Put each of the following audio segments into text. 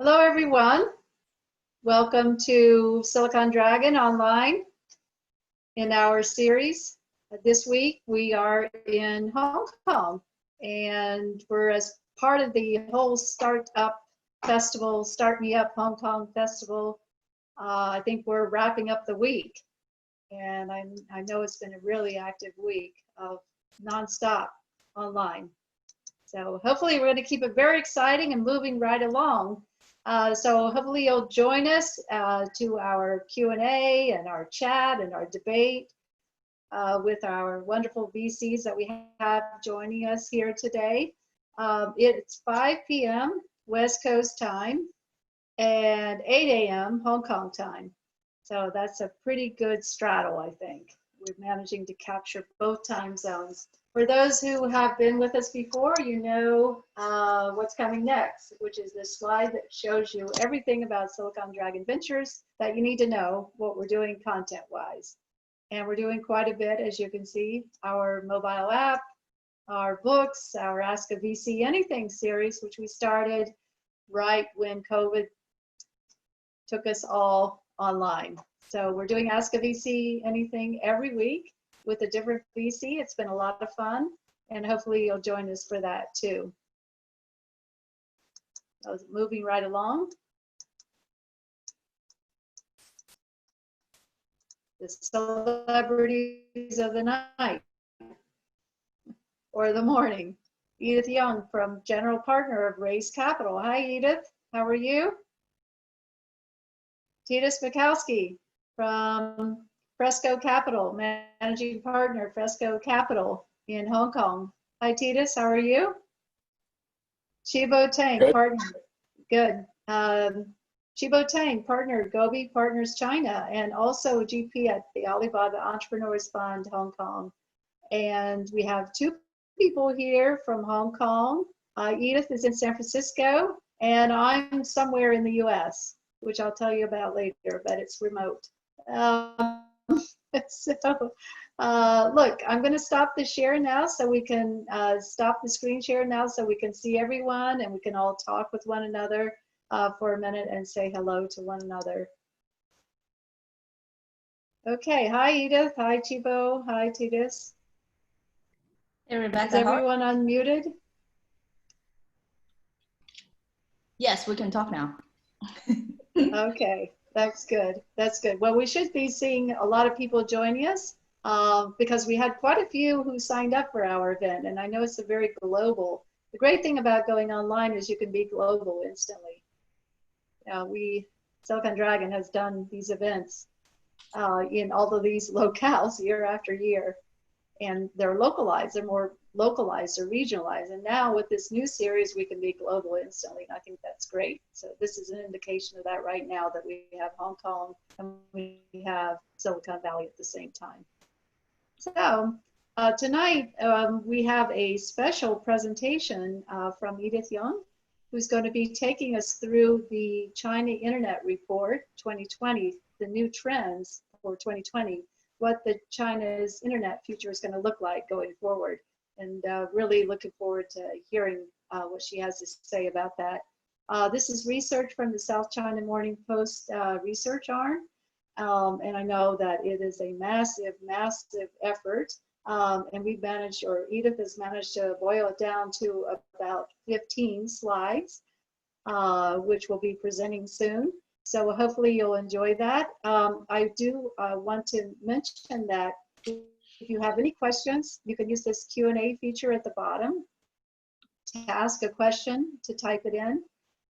Hello, everyone. Welcome to Silicon Dragon Online in our series. This week, we are in Hong Kong, and we're as part of the whole Startup Festival, Start Me Up Hong Kong Festival. I think we're wrapping up the week, and I know it's been a really active week of nonstop online. So hopefully we're going to keep it very exciting and moving right along. So hopefully you'll join us to our Q&A and our chat and our debate with our wonderful VCs that we have joining us here today. It's 5 p.m. West Coast time and 8 a.m. Hong Kong time. So that's a pretty good straddle, I think. We're managing to capture both time zones. For those who have been with us before, you know what's coming next, which is this slide that shows you everything about Silicon Dragon Ventures that you need to know what we're doing content-wise. And we're doing quite a bit, as you can see, our mobile app, our books, our Ask a VC Anything series, which we started right when COVID took us all online. So we're doing Ask a VC Anything every week with a different VC. It's been a lot of fun, and hopefully you'll join us for that too. So moving right along. The celebrities of the night or the morning. Edith Yeung, from General Partner of Raise Capital. Hi, Edith. How are you? Tytus Michalski from Fresco Capital, Managing Partner, Fresco Capital in Hong Kong. Hi, Tytus, how are you? Chibo Tang, Good. Partner, good. Chibo Tang, Partner, Gobi Partners China, and also GP at the Alibaba Entrepreneurs Fund, Hong Kong. And we have two people here from Hong Kong. Edith is in San Francisco, and I'm somewhere in the US, which I'll tell you about later, but it's remote. Look, I'm going to stop the share now so we can stop the screen share now so we can see everyone and we can all talk with one another for a minute and say hello to one another. Okay, hi Edith, hi Chibo, hi Tytus. Hey Rebecca, is everyone unmuted? Yes, we can talk now. Okay. That's good. That's good. Well, we should be seeing a lot of people joining us because we had quite a few who signed up for our event, and I know it's a very global. The great thing about going online is you can be global instantly. Silicon Dragon has done these events in all of these locales year after year, and they're localized. They're more localized or regionalized. And now with this new series, we can be global instantly. And I think that's great. So this is an indication of that right now, that we have Hong Kong and we have Silicon Valley at the same time. So tonight we have a special presentation from Edith Yeung, who's going to be taking us through the China Internet Report 2020, the new trends for 2020, what the China's internet future is going to look like going forward. And really looking forward to hearing what she has to say about that. This is research from the South China Morning Post research arm. And I know that it is a massive, massive effort. And we've managed, or Edith has managed to boil it down to about 15 slides, which we'll be presenting soon. So hopefully you'll enjoy that. I do want to mention that if you have any questions, you can use this Q&A feature at the bottom to ask a question, to type it in.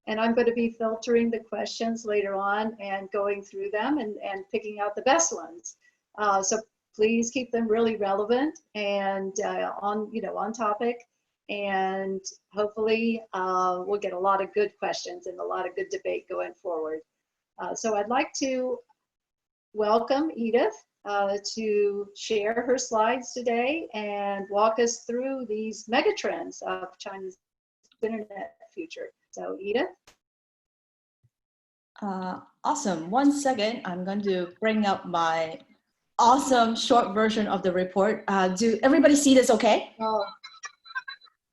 And I'm going to be filtering the questions later on and going through them and picking out the best ones. So please keep them really relevant and on topic. And hopefully we'll get a lot of good questions and a lot of good debate going forward. So I'd like to welcome Edith to share her slides today and walk us through these megatrends of China's internet future. So Edith? Awesome. 1 second. I'm going to bring up my awesome short version of the report. Do everybody see this okay? Oh,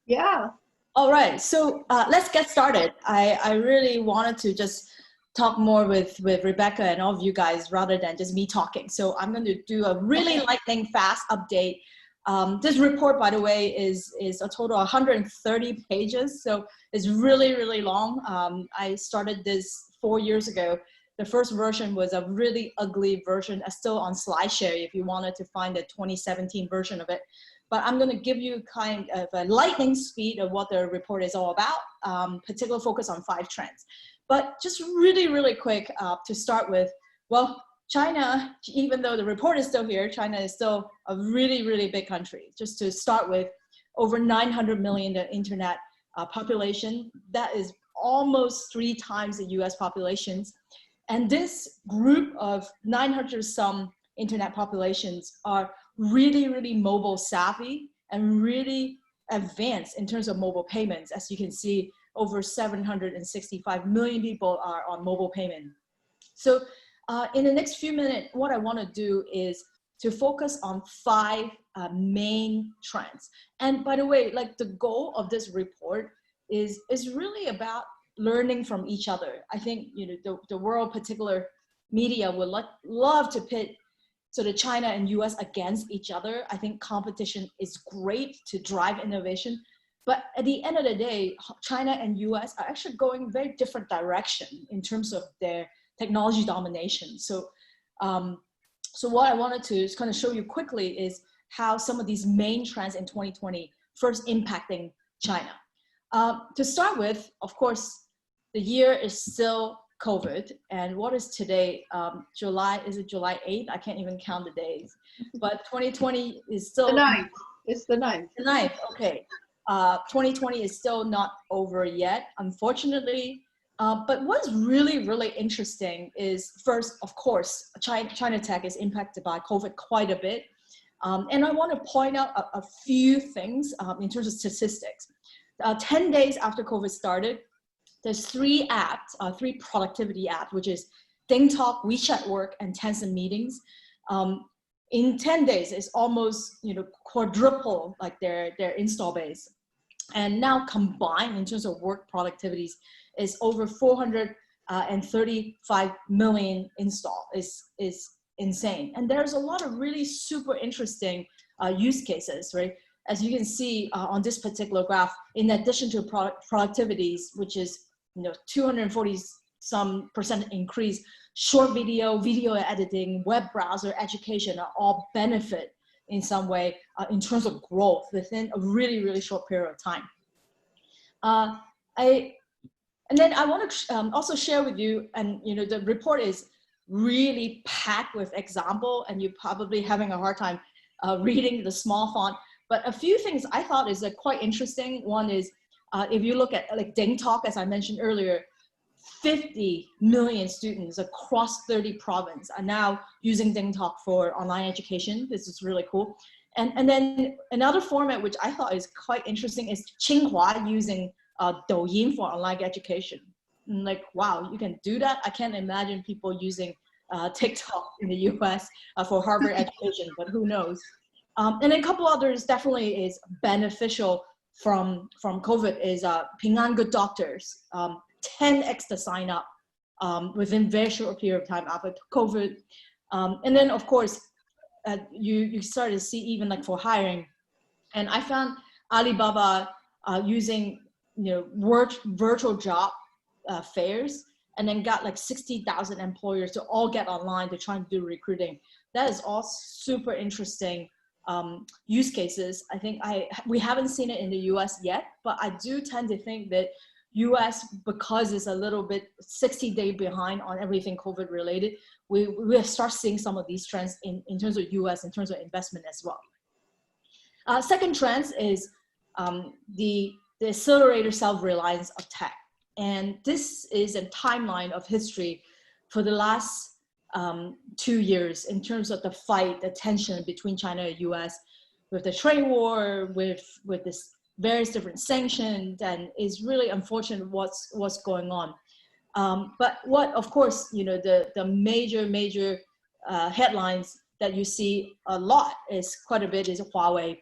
yeah. All right, so let's get started. I really wanted to just talk more with Rebecca and all of you guys rather than just me talking. So I'm going to do a really lightning fast update. This report, by the way, is a total of 130 pages, so it's really, really long. I started this 4 years ago. The first version was a really ugly version, still on SlideShare if you wanted to find the 2017 version of it. But I'm going to give you kind of a lightning speed of what the report is all about, particular focus on 5 trends. But just really, really quick to start with, well, China, even though the report is still here, China is still a really, really big country. Just to start with, over 900 million the internet population. That is almost 3 times the US populations. And this group of 900 some internet populations are really, really mobile savvy and really advanced in terms of mobile payments. As you can see, over 765 million people are on mobile payment. So in the next few minutes, what I want to do is to focus on 5 main trends. And by the way, like the goal of this report is really about learning from each other. I think the world, particular media, would love to pit sort of China and US against each other. I think competition is great to drive innovation. But at the end of the day, China and US are actually going very different direction in terms of their technology domination. So, so what I wanted to kind of show you quickly is how some of these main trends in 2020 first impacting China. To start with, of course, the year is still COVID, and what is today? July, is it July 8th? I can't even count the days, but 2020 is still- The 9th, it's the 9th. The 9th, okay. 2020 is still not over yet, unfortunately. But what's really, really interesting is first, of course, China tech is impacted by COVID quite a bit. And I want to point out a few things in terms of statistics. 10 days after COVID started, there's 3 apps, 3 productivity apps, which is DingTalk, WeChat Work, and Tencent Meetings. In 10 days, it's almost quadruple like their install base. And now combined in terms of work productivities is over 435 million install is insane. And there's a lot of really super interesting use cases, right? As you can see on this particular graph, in addition to productivities, which is 240 some % increase, short video, video editing, web browser, education are all benefit in some way in terms of growth within a really, really short period of time. And then I want to also share with you, and the report is really packed with example, and you're probably having a hard time reading the small font. But a few things I thought is quite interesting. One is if you look at like DingTalk, as I mentioned earlier, 50 million students across 30 provinces are now using DingTalk for online education. This is really cool. And then another format which I thought is quite interesting is Tsinghua using Douyin for online education. And like, wow, you can do that? I can't imagine people using TikTok in the US for Harvard education, but who knows? And a couple others definitely is beneficial from COVID is Ping An Good Doctors, 10x the sign up within very short period of time after COVID. And then of course, you start to see even like for hiring. And I found Alibaba using virtual job fairs, and then got like 60,000 employers to all get online to try and do recruiting. That is all super interesting use cases. I think we haven't seen it in the US yet, but I do tend to think that US, because it's a little bit 60 days behind on everything COVID related, we will start seeing some of these trends in terms of US, in terms of investment as well. Second trend is the accelerator self-reliance of tech. And this is a timeline of history for the last 2 years in terms of the fight, the tension between China and US with the trade war, with this various different sanctions, and it's really unfortunate what's going on. But what, of course, the major headlines that you see a lot is quite a bit is Huawei.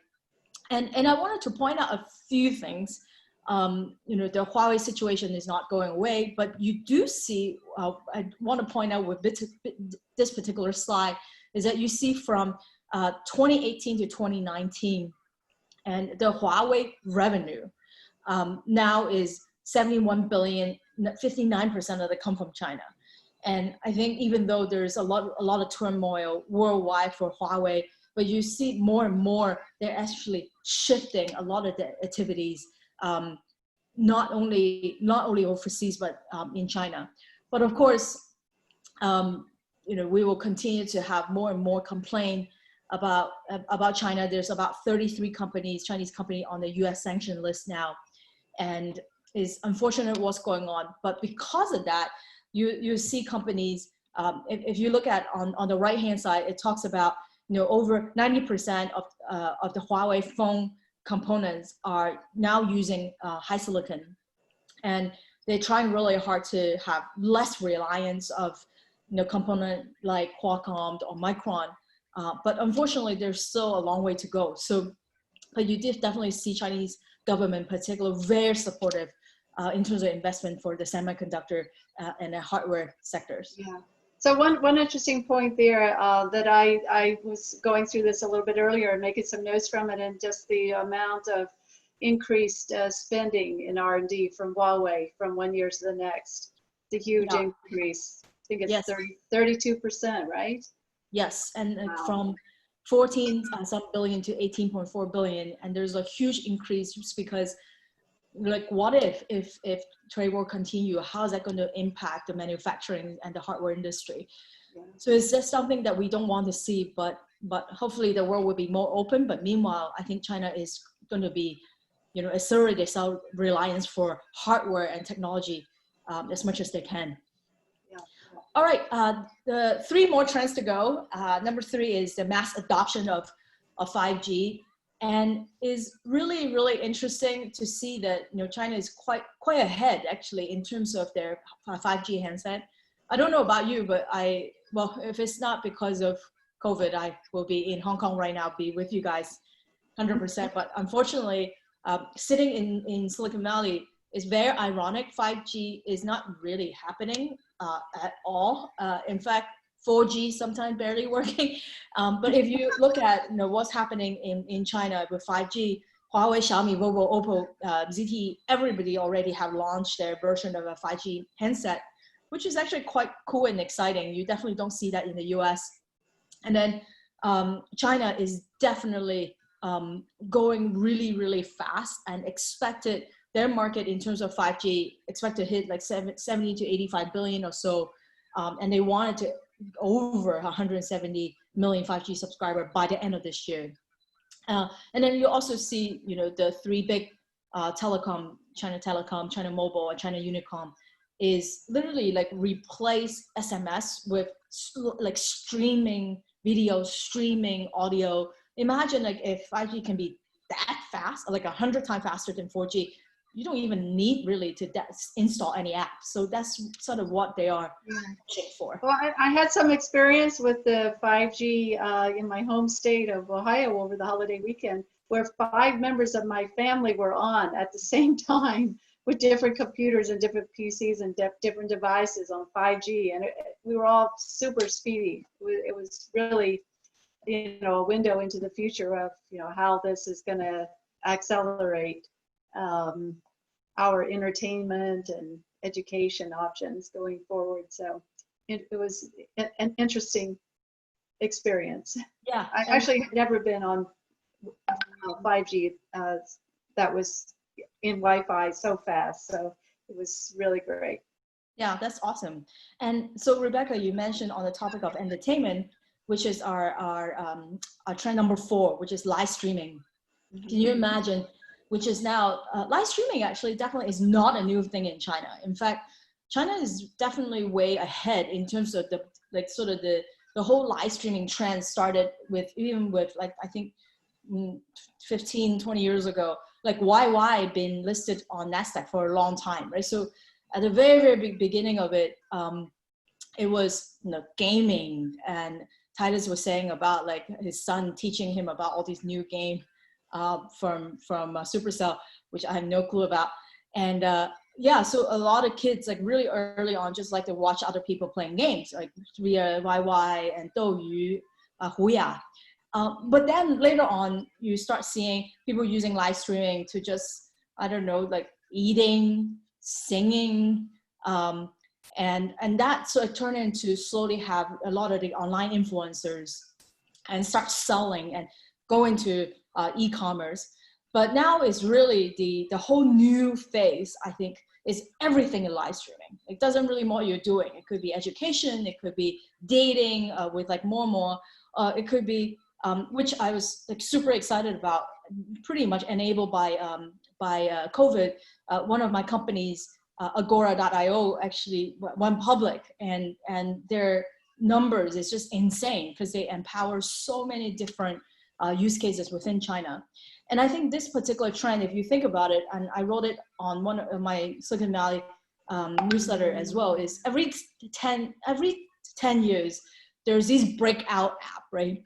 And I wanted to point out a few things. the Huawei situation is not going away, but you do see, I want to point out with this particular slide, is that you see from 2018 to 2019, and the Huawei revenue now is 71 billion, 59% of it come from China. And I think even though there's a lot of turmoil worldwide for Huawei, but you see more and more, they're actually shifting a lot of the activities, not only overseas, but in China. But of course, we will continue to have more and more complaint about China. There's about 33 Chinese companies on the US sanction list now. And it's unfortunate what's going on. But because of that, you see companies, if you look at on the right-hand side, it talks about, over 90% of the Huawei phone components are now using high silicon. And they're trying really hard to have less reliance of component like Qualcomm or Micron. But unfortunately, there's still a long way to go. So, but you did definitely see Chinese government in particular very supportive in terms of investment for the semiconductor and the hardware sectors. Yeah. So one interesting point there that I was going through this a little bit earlier and making some notes from it, and just the amount of increased spending in R&D from Huawei from one year to the next. It's a huge increase. I think it's 32%, right? Yes, and from 14 some billion to 18.4 billion, and there's a huge increase just because, like, what if trade war continue? How is that going to impact the manufacturing and the hardware industry? Yeah. So it's just something that we don't want to see, but hopefully the world will be more open. But meanwhile, I think China is going to be, assert their self-reliance for hardware and technology as much as they can. Yeah. All right, the 3 more trends to go. Number 3 is the mass adoption of 5G. And is really, really interesting to see that China is quite ahead actually in terms of their 5G handset. I don't know about you, but if it's not because of COVID, I will be in Hong Kong right now, be with you guys 100%. But unfortunately, sitting in Silicon Valley is very ironic. 5G is not really happening at all. In fact, 4G sometimes barely working. But if you look at what's happening in China with 5G, Huawei, Xiaomi, Vivo, Oppo, ZTE, everybody already have launched their version of a 5G handset, which is actually quite cool and exciting. You definitely don't see that in the US. And then China is definitely going really, really fast, and expected their market in terms of 5G expected to hit like 70 to 85 billion or so. And they wanted to over 170 million 5G subscribers by the end of this year. And then you also see, the 3 big telecom, China Telecom, China Mobile, and China Unicom, is literally like replace SMS with like streaming video, streaming audio. Imagine like if 5G can be that fast, like 100 times faster than 4G, you don't even need really to install any app. So that's sort of what they are pushing for. Well, I had some experience with the 5G in my home state of Ohio over the holiday weekend, where 5 members of my family were on at the same time with different computers and different PCs and different devices on 5G. And we were all super speedy. It was really, a window into the future of, how this is going to accelerate our entertainment and education options going forward. So it was an interesting experience. Yeah, I actually had never been on 5G that was in Wi-Fi so fast. So it was really great. Yeah, that's awesome. And so Rebecca, you mentioned on the topic of entertainment, which is our trend number 4, which is live streaming. Mm-hmm. Can you imagine? Which is now, live streaming actually definitely is not a new thing in China. In fact, China is definitely way ahead in terms of the whole live streaming trend started with, even with like, I think 15, 20 years ago, like YY been listed on NASDAQ for a long time, right? So at the very, very beginning of it, it was gaming, and Tytus was saying about like his son teaching him about all these new games from Supercell, which I have no clue about. And yeah, so a lot of kids like really early on just like to watch other people playing games, like via YY and Douyu, Huya. But then later on, you start seeing people using live streaming to just, I don't know, like eating, singing, and that sort of turned into slowly have a lot of the online influencers and start selling and go into e-commerce. But now it's really the whole new phase, I think, is everything in live streaming. It doesn't really matter what you're doing. It could be education, it could be dating with like more and more. It could be, which I was like super excited about, pretty much enabled by COVID. One of my companies, Agora.io, actually went public, and their numbers is just insane because they empower so many different use cases within China. And I think this particular trend, if you think about it, and I wrote it on one of my Silicon Valley newsletter as well, is every 10 years, there's these breakout app, right?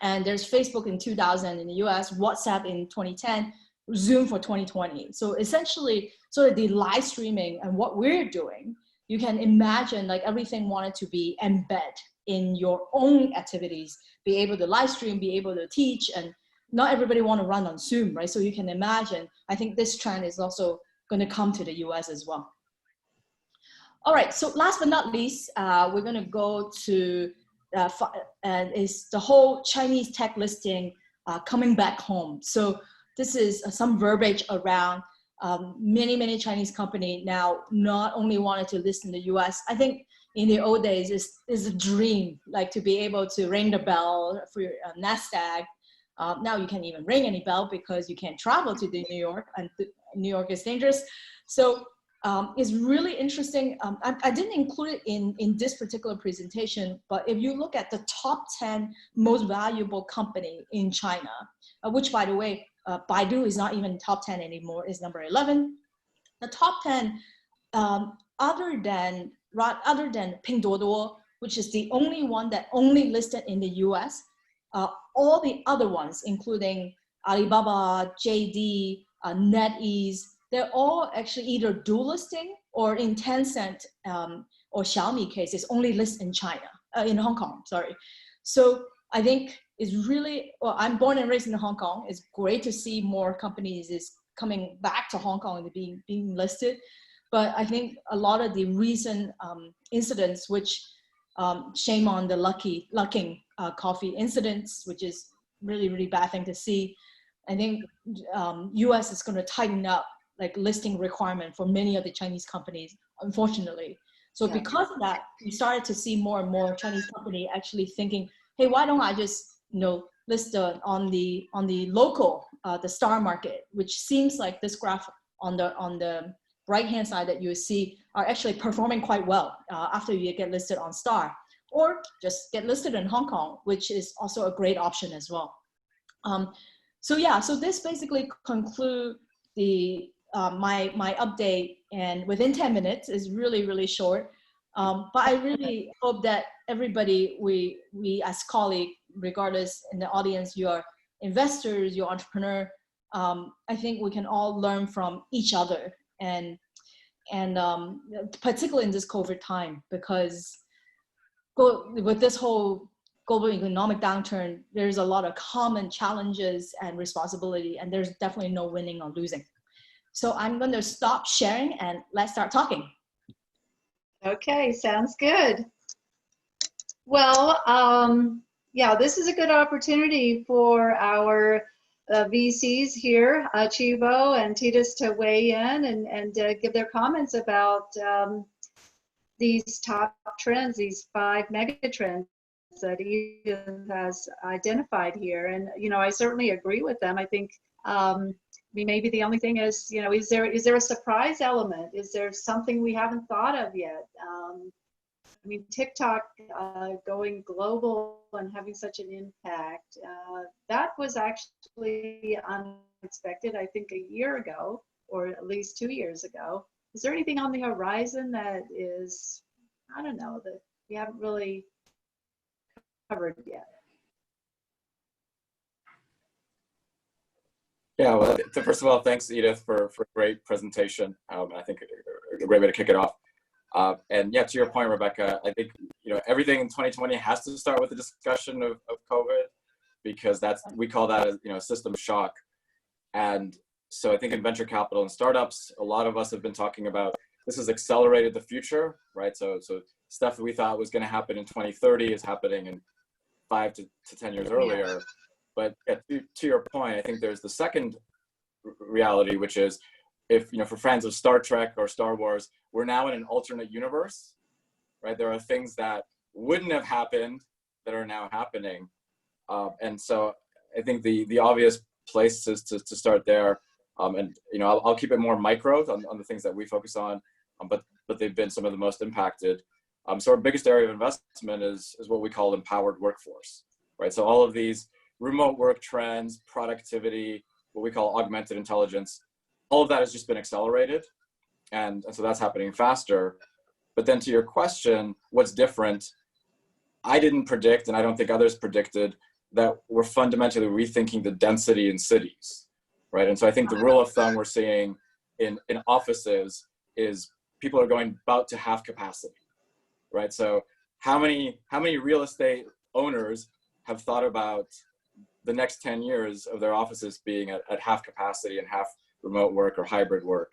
And there's Facebook in 2000 in the US, WhatsApp in 2010, Zoom for 2020. So essentially, sort of the live streaming and what we're doing, you can imagine like everything wanted to be embed in your own activities, be able to live stream, be able to teach, and not everybody want to run on Zoom, right? So you can imagine, I think this trend is also going to come to the US as well. All right, so last but not least, we're going to go to is the whole Chinese tech listing coming back home. So this is some verbiage around many Chinese company now not only wanted to list in the US. I think in the old days is a dream, like to be able to ring the bell for your NASDAQ. Now you can't even ring any bell because you can't travel to New York, and New York is dangerous. So it's really interesting. I didn't include it in this particular presentation, but if you look at the top 10 most valuable company in China, which by the way, Baidu is not even top 10 anymore, is number 11. The top 10, other than Pinduoduo, which is the only one that only listed in the US, all the other ones, including Alibaba, JD, NetEase, they're all actually either dual listing or in Tencent or Xiaomi case, it's only listed in China, in Hong Kong, sorry. So I think it's really, well, I'm born and raised in Hong Kong. It's great to see more companies is coming back to Hong Kong and being listed. But I think a lot of the recent incidents, which shame on the Lucking coffee incidents, which is really bad thing to see. I think US is going to tighten up like listing requirement for many of the Chinese companies, unfortunately. So yeah. Because of that, we started to see more and more Chinese company actually thinking, hey, why don't I just list on the local, the star market, which seems like this graph on the right-hand side that you see are actually performing quite well after you get listed on Star, or just get listed in Hong Kong, which is also a great option as well. So yeah, so this basically conclude the my update, and within 10 minutes is really short. But I really hope that everybody, we as colleagues, regardless in the audience, you are investors, you're entrepreneur, I think we can all learn from each other, and particularly in this COVID time, because with this whole global economic downturn, there's a lot of common challenges and responsibility, and there's definitely no winning or losing. So I'm going to stop sharing and let's start talking. Okay, sounds good. Well, yeah, this is a good opportunity for our VCs here, Chibo and Tytus, to weigh in and give their comments about these top trends, these 5 mega trends that Edith has identified here. And, you know, I certainly agree with them. I think maybe the only thing is, you know, is there a surprise element? Is there something we haven't thought of yet? I mean, TikTok going global and having such an impact, that was actually unexpected, I think, a year ago, or at least 2 years ago. Is there anything on the horizon that is, I don't know, that we haven't really covered yet? Yeah, well, first of all, thanks, Edith, for a great presentation. I think a great way to kick it off. And yeah, to your point, Rebecca, I think everything in 2020 has to start with the discussion of COVID, because we call that a system shock. And so I think in venture capital and startups, a lot of us have been talking about this has accelerated the future, right? So stuff that we thought was going to happen in 2030 is happening in 5 to 10 years earlier. But to your point, I think there's the second reality, which is for fans of Star Trek or Star Wars, we're now in an alternate universe, right? There are things that wouldn't have happened that are now happening. And so I think the obvious place is to start there. And I'll keep it more micro on the things that we focus on, but they've been some of the most impacted. So our biggest area of investment is what we call empowered workforce, right? So all of these remote work trends, productivity, what we call augmented intelligence, all of that has just been accelerated. And so that's happening faster. But then to your question, what's different? I didn't predict, and I don't think others predicted, that we're fundamentally rethinking the density in cities, right? And so I think the rule of thumb we're seeing in offices is people are going about to half capacity, right? So how many real estate owners have thought about the next 10 years of their offices being at half capacity and half remote work or hybrid work?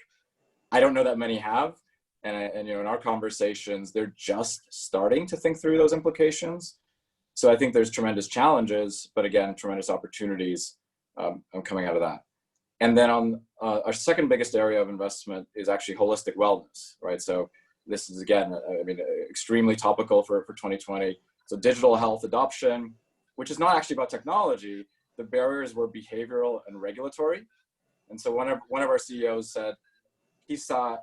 I don't know that many have. And in our conversations, they're just starting to think through those implications. So I think there's tremendous challenges, but again, tremendous opportunities coming out of that. And then on our second biggest area of investment is actually holistic wellness, right? So this is, again, extremely topical for 2020. So digital health adoption, which is not actually about technology. The barriers were behavioral and regulatory. And so one of our CEOs said he saw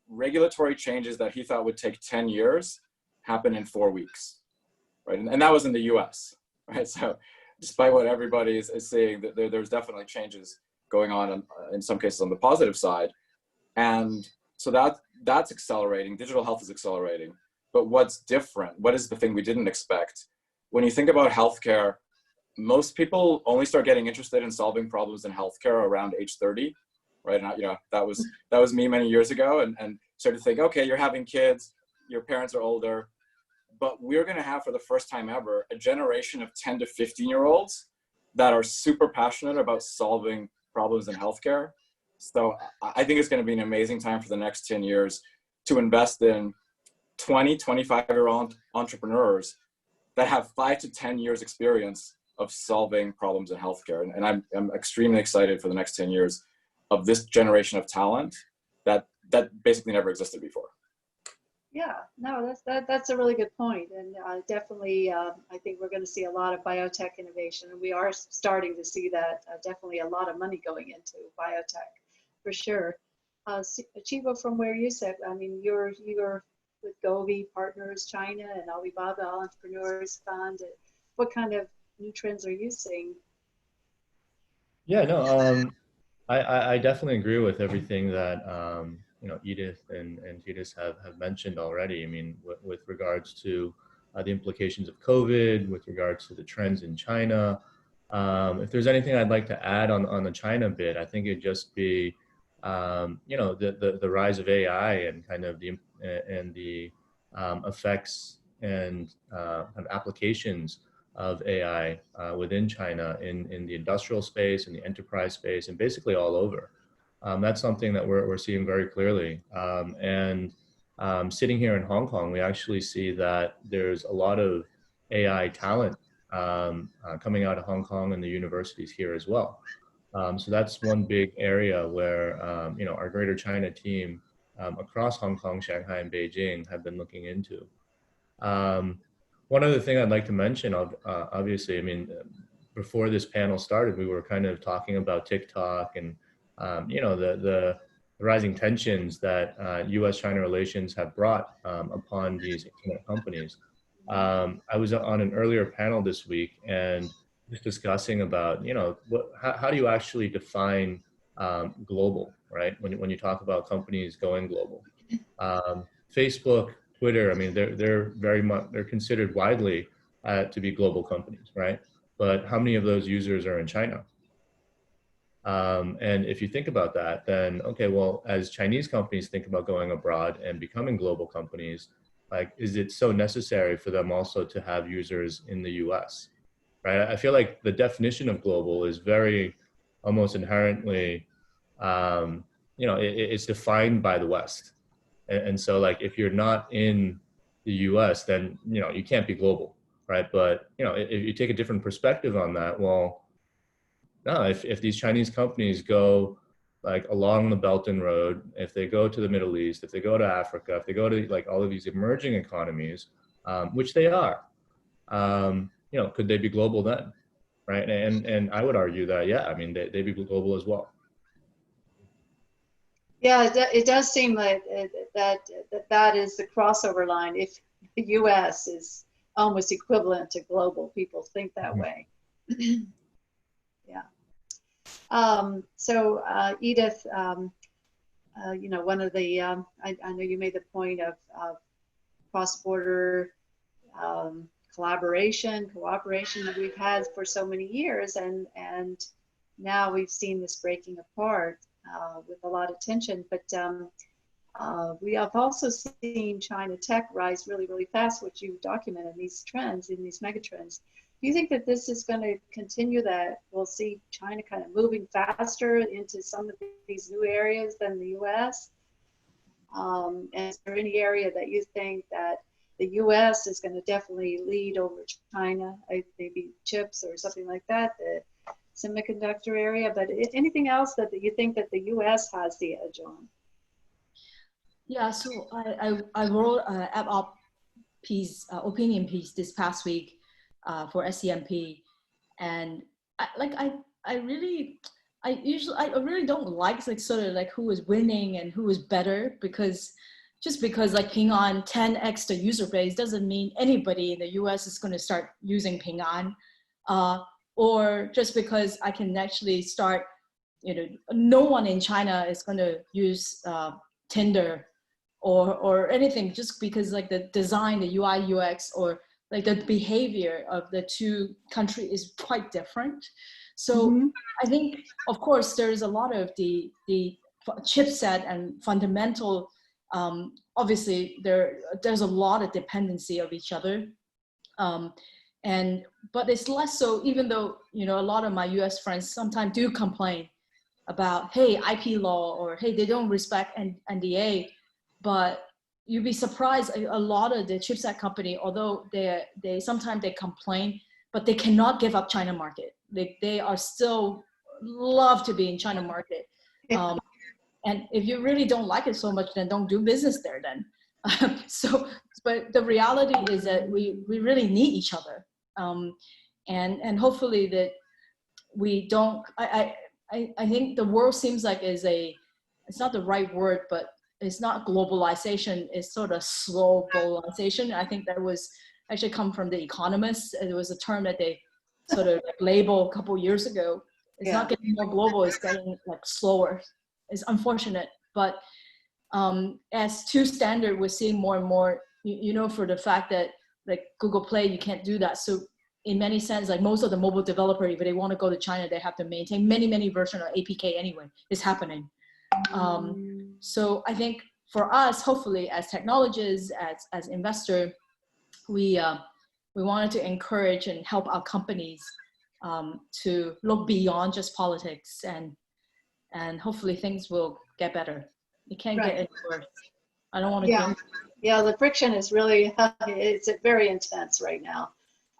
regulatory changes that he thought would take 10 years happen in 4 weeks, right? And that was in the US, right? So despite what everybody is saying, there's definitely changes going on in some cases on the positive side. And so that's accelerating. Digital health is accelerating. But what's different? What is the thing we didn't expect? When you think about healthcare, most people only start getting interested in solving problems in healthcare around age 30, right? And that was me many years ago, and started to think, okay, you're having kids, your parents are older, but we're going to have, for the first time ever, a generation of 10 to 15-year-olds that are super passionate about solving problems in healthcare. So I think it's going to be an amazing time for the next 10 years to invest in 20, 25-year-old entrepreneurs that have 5 to 10 years experience of solving problems in healthcare. And I'm extremely excited for the next 10 years of this generation of talent that basically never existed before. Yeah, no, that's a really good point. And definitely, I think we're going to see a lot of biotech innovation, and we are starting to see that. Definitely a lot of money going into biotech, for sure. Chibo, from where you said, you're with Gobi Partners China and Alibaba Entrepreneurs Fund. What kind of new trends are you seeing? Yeah, no, I definitely agree with everything that Edith and Tytus have mentioned already. I mean, with regards to the implications of COVID, with regards to the trends in China. If there's anything I'd like to add on the China bit, I think it'd just be the rise of AI and kind of the effects and applications of AI within China in the industrial space, in the enterprise space, and basically all over. That's something that we're seeing very clearly. Sitting here in Hong Kong, we actually see that there's a lot of AI talent coming out of Hong Kong and the universities here as well. So that's one big area where our Greater China team across Hong Kong, Shanghai, and Beijing have been looking into. One other thing I'd like to mention, obviously, before this panel started, we were kind of talking about TikTok and the rising tensions that U.S.-China relations have brought upon these internet companies. I was on an earlier panel this week and just discussing about how do you actually define global, right? When you talk about companies going global, Facebook, Twitter, they're considered widely to be global companies, right? But how many of those users are in China? And if you think about that, then, okay, well, as Chinese companies think about going abroad and becoming global companies, like, is it so necessary for them also to have users in the US, right? I feel like the definition of global is very almost inherently, it's defined by the West. And so, like, if you're not in the US, then, you can't be global, right? But, if you take a different perspective on that, well, no, if these Chinese companies go like along the Belt and Road, if they go to the Middle East, if they go to Africa, if they go to like all of these emerging economies, which they are, could they be global then, right? And I would argue that, yeah, I mean, they'd be global as well. Yeah, it does seem like that is the crossover line. If the U.S. is almost equivalent to global, people think that way. Yeah. So Edith, one of the, I know you made the point of cross-border cooperation that we've had for so many years, and now we've seen this breaking apart with a lot of tension. But we have also seen China tech rise really, really fast, which you document in these trends, in these megatrends. Do you think that this is going to continue, that we'll see China kind of moving faster into some of these new areas than the U.S.? And is there any area that you think that the U.S. is going to definitely lead over China, maybe chips or something like that, the semiconductor area? But anything else that you think that the U.S. has the edge on? Yeah, so I wrote an op piece, opinion piece this past week for SCMP, and I really don't like sort of like who is winning and who is better, because like Ping An 10x the user base doesn't mean anybody in the US is going to start using Ping An, or just because I can actually start, no one in China is going to use Tinder or anything, just because like the design, the UI UX, or like the behavior of the two countries is quite different. So I think, of course, there's a lot of the chipset and fundamental, obviously there's a lot of dependency of each other. But it's less so, even though, a lot of my US friends sometimes do complain about, hey, IP law, or hey, they don't respect NDA, but you'd be surprised, a lot of the chipset company, although they sometimes they complain, but they cannot give up China market. They are still love to be in China market. And if you really don't like it so much, then don't do business there then. But the reality is that we really need each other. And hopefully that we don't, I think the world seems like it's not the right word, but it's not globalization, it's sort of slow globalization. I think that was actually come from the economists. It was a term that they sort of labeled a couple years ago. It's not getting more global, it's getting like slower. It's unfortunate, but as two standard, we're seeing more and more, for the fact that like Google Play, you can't do that. So in many sense, like most of the mobile developer, if they want to go to China, they have to maintain many versions of APK anyway. It's happening. So I think for us, hopefully as technologists, as investor, we wanted to encourage and help our companies to look beyond just politics, and hopefully things will get better. It can't get any worse. I don't want to. Yeah, the friction is really, it's very intense right now.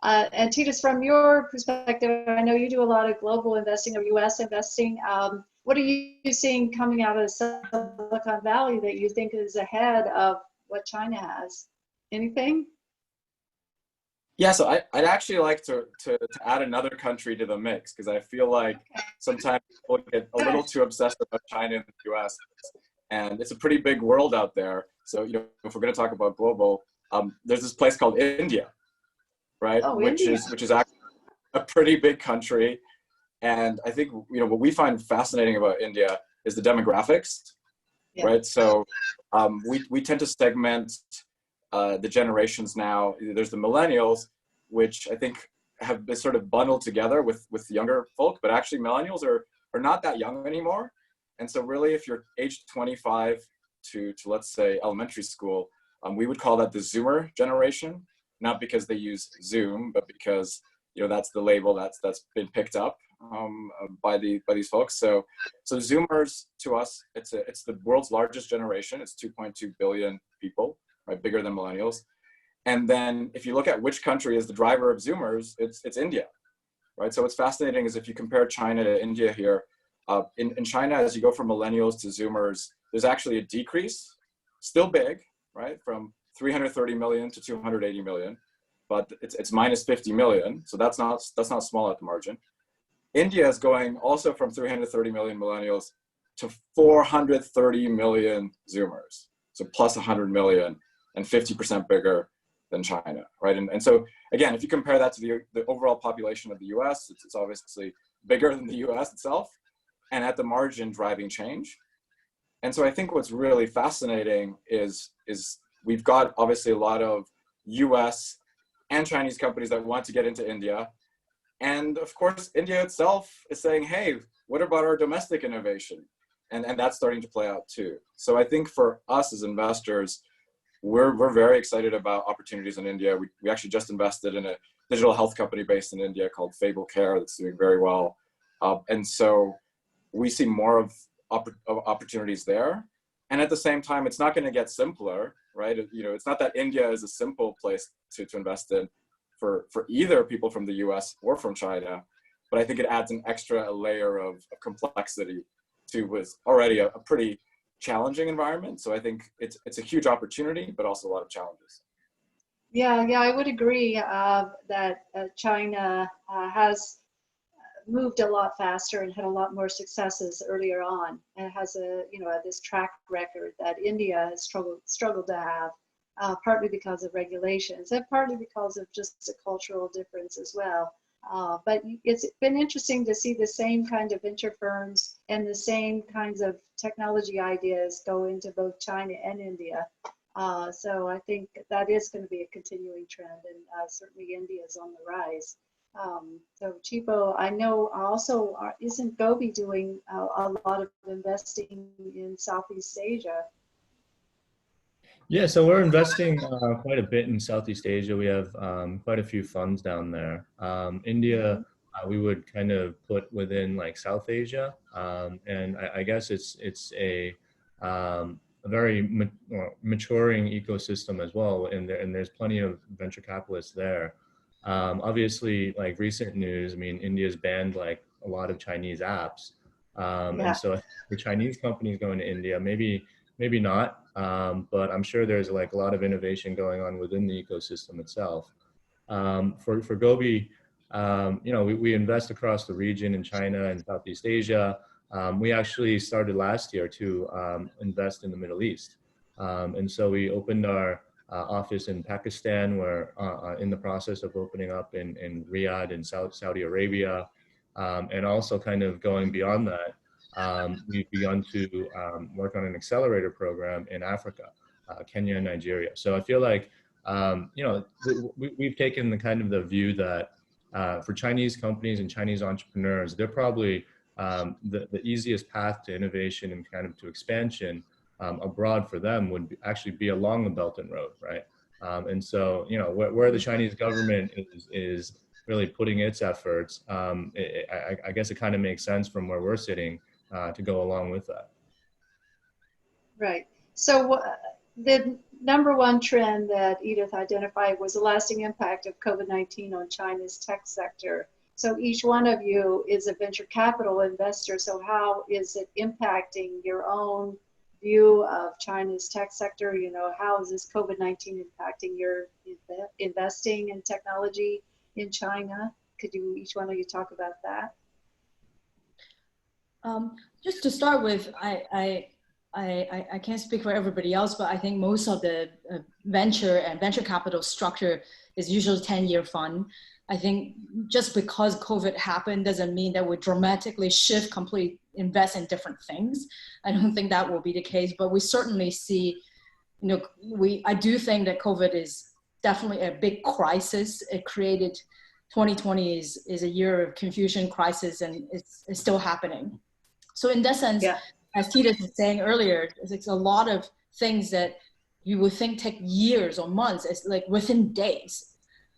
And Tytus, from your perspective, I know you do a lot of global investing or US investing. What are you seeing coming out of Silicon Valley that you think is ahead of what China has? Anything? Yeah, so I'd actually like to add another country to the mix, because I feel like sometimes people get a little too obsessed about China and the US, and it's a pretty big world out there. So, if we're going to talk about global, there's this place called India, right? Which is actually a pretty big country. And I think, what we find fascinating about India is the demographics, right? So we tend to segment the generations now. There's the millennials, which I think have been sort of bundled together with younger folk, but actually millennials are are not that young anymore. And so really, if you're age 25 to let's say elementary school, we would call that the Zoomer generation, not because they use Zoom, but because, you know, that's the label that's been picked up by these folks. So Zoomers, to us, it's the world's largest generation. It's 2.2 billion people, right? Bigger than millennials. And then if you look at which country is the driver of Zoomers, it's India, right? So what's fascinating is if you compare China to India here, in China, as you go from millennials to Zoomers, there's actually a decrease, still big, right? From 330 million to 280 million, but it's minus 50 million. So that's not small at the margin. India is going also from 330 million millennials to 430 million Zoomers. So plus 100 million and 50% bigger than China, right? And so again, if you compare that to the overall population of the US, it's obviously bigger than the US itself, and at the margin driving change. And so I think what's really fascinating is we've got obviously a lot of US and Chinese companies that want to get into India. And of course, India itself is saying, hey, what about our domestic innovation? And that's starting to play out too. So I think for us as investors, we're very excited about opportunities in India. We actually just invested in a digital health company based in India called Fable Care that's doing very well. And so we see more of opportunities there. And at the same time, it's not going to get simpler, right? You know, it's not that India is a simple place to invest in for either people from the US or from China, but I think it adds an extra layer of complexity to what's already a pretty challenging environment. So I think it's a huge opportunity, but also a lot of challenges. Yeah, I would agree that China has moved a lot faster and had a lot more successes earlier on, and has this track record that India has struggled to have, partly because of regulations and partly because of just a cultural difference as well. But it's been interesting to see the same kind of venture firms and the same kinds of technology ideas go into both China and India. So I think that is going to be a continuing trend, and certainly India is on the rise. So Chibo, I know also, isn't Gobi doing a lot of investing in Southeast Asia? Yeah, so we're investing quite a bit in Southeast Asia. We have quite a few funds down there. India, we would kind of put within like South Asia, and I guess it's a very maturing ecosystem as well, and there's plenty of venture capitalists there. Obviously, like recent news, I mean, India's banned like a lot of Chinese apps, and so the Chinese companies going to India, maybe not, but I'm sure there's like a lot of innovation going on within the ecosystem itself. For Gobi, we invest across the region in China and Southeast Asia. We actually started last year to invest in the Middle East, and so we opened our office in Pakistan. We're in the process of opening up in Riyadh in Saudi Arabia, and also kind of going beyond that. We've begun to work on an accelerator program in Africa, Kenya and Nigeria. So I feel like, we've taken the kind of the view that for Chinese companies and Chinese entrepreneurs, they're probably the easiest path to innovation and kind of to expansion abroad for them would actually be along the Belt and Road, right? And so, where the Chinese government is really putting its efforts, I guess it kind of makes sense from where we're sitting to go along with that. Right. So the number one trend that Edith identified was the lasting impact of COVID-19 on China's tech sector. So each one of you is a venture capital investor. So how is it impacting your own view of China's tech sector? How is this COVID-19 impacting your investing in technology in China? Could each one of you talk about that? Just to start with, I can't speak for everybody else, but I think most of the venture capital structure is usually 10-year fund. I think just because COVID happened doesn't mean that we dramatically shift, completely invest in different things. I don't think that will be the case, but we certainly see, I do think that COVID is definitely a big crisis. It created 2020 is a year of confusion, crisis, and it's still happening. So in that sense, Yeah. as Tytus was saying earlier, it's a lot of things that you would think take years or months. It's like within days.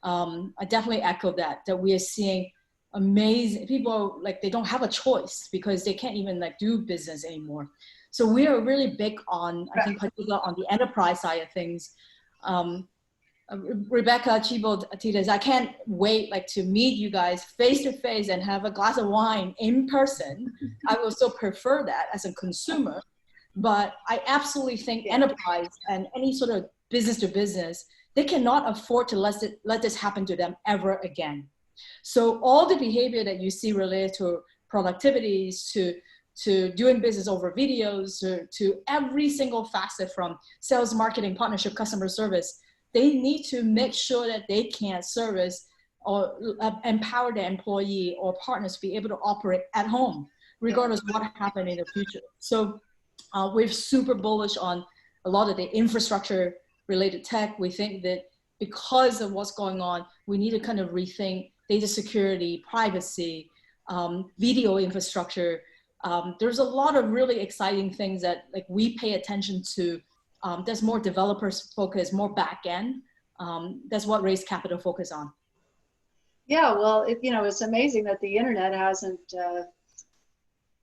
I definitely echo that we are seeing amazing people, like they don't have a choice because they can't even like do business anymore. So we are really big on, I think, particularly on the enterprise side of things. Rebecca, Chibo, Tytus, I can't wait like to meet you guys face to face and have a glass of wine in person. I will still prefer that as a consumer, but I absolutely think enterprise and any sort of business to business, they cannot afford to let this happen to them ever again. So all the behavior that you see related to productivities, to doing business over videos, to every single facet from sales, marketing, partnership, customer service, they need to make sure that they can service or empower their employee or partners to be able to operate at home, regardless of what happens in the future. So we're super bullish on a lot of the infrastructure related tech. We think that because of what's going on, we need to kind of rethink data security, privacy, video infrastructure. There's a lot of really exciting things that like we pay attention to. There's more developers focus, more back end. That's what Raise Capital focus on. Yeah, well, it's amazing that the internet hasn't